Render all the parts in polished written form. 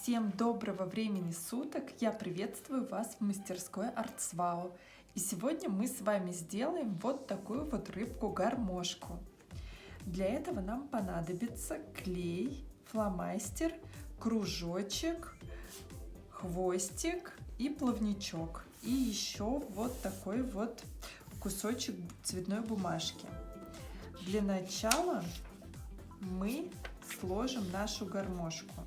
Всем доброго времени суток! Я приветствую вас в мастерской Артсвау. И сегодня мы с вами сделаем вот такую вот рыбку-гармошку. Для этого нам понадобится клей, фломастер, кружочек, хвостик и плавничок. И еще вот такой вот кусочек цветной бумажки. Для начала мы сложим нашу гармошку.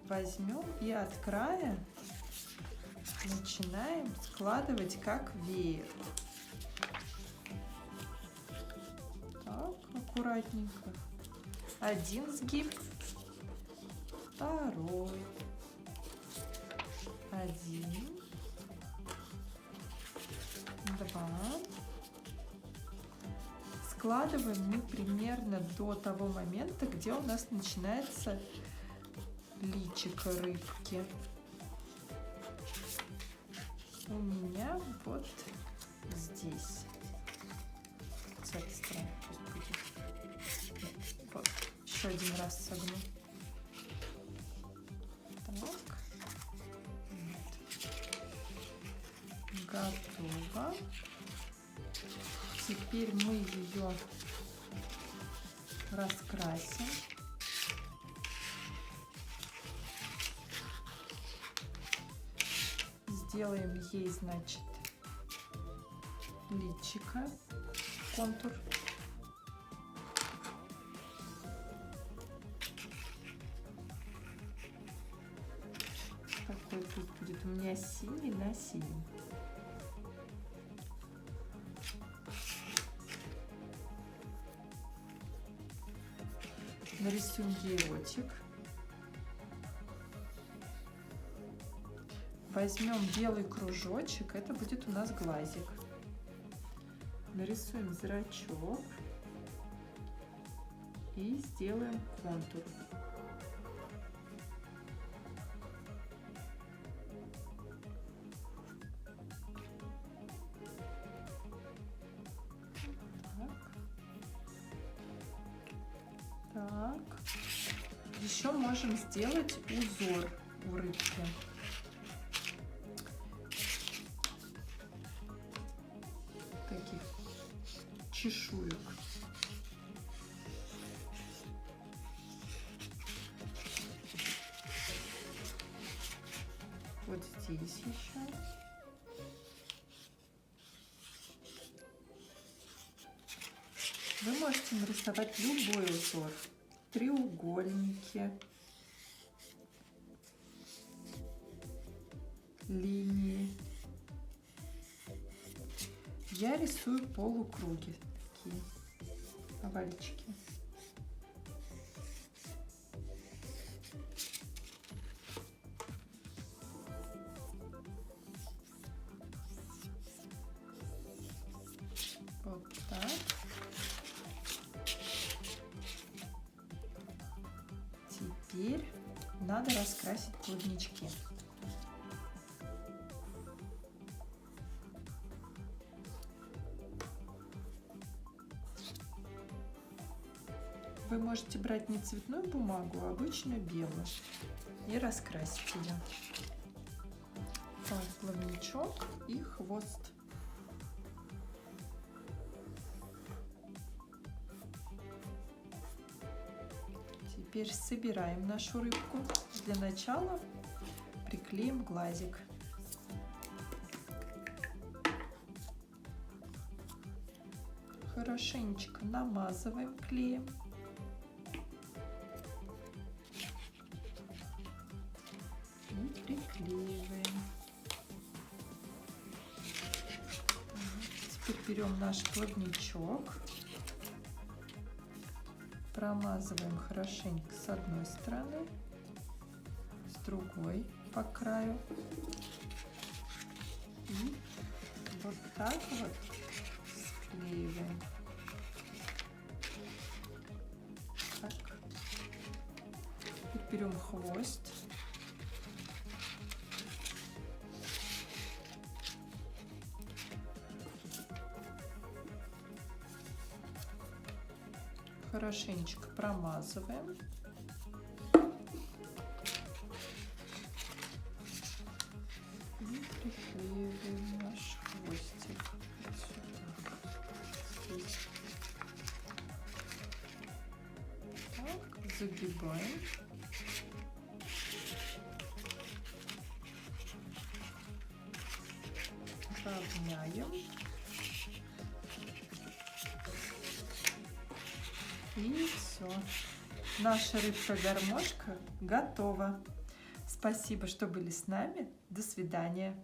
Возьмем и от края начинаем складывать как веер. Так, аккуратненько. Один сгиб, второй, один, два. Складываем мы примерно до того момента, где у нас начинается личико рыбки. У меня вот здесь. С этой стороны пусть будет. Вот. Еще один раз согну. Так. Вот. Готово. Теперь мы ее раскрасим. Сделаем ей, значит, личико, контур. Такой тут будет у меня синий на синем. Нарисуем ей ротик. Возьмем белый кружочек, это будет у нас глазик. Нарисуем зрачок и сделаем контур. Так. Еще можем сделать узор у рыбки. Таких чешуек. Вот здесь еще. Вы можете нарисовать любой узор. Треугольники, линии. Я рисую полукруги, такие овальчики. Вот так. Теперь надо раскрасить плавнички. Вы можете брать не цветную бумагу, а обычную белую и раскрасить ее. Так, плавничок и хвост. Теперь собираем нашу рыбку. Для начала приклеим глазик. Хорошенечко намазываем клеем. И приклеиваем. Теперь берем наш плавничок. Промазываем хорошенько с одной стороны, с другой по краю. И вот так вот склеиваем. Так. Теперь берем хвост. Хорошенечко промазываем. приклеиваем наш хвостик вот сюда. Так, загибаем. Равняем. И все. Наша рыбка-гармошка готова. Спасибо, что были с нами. До свидания.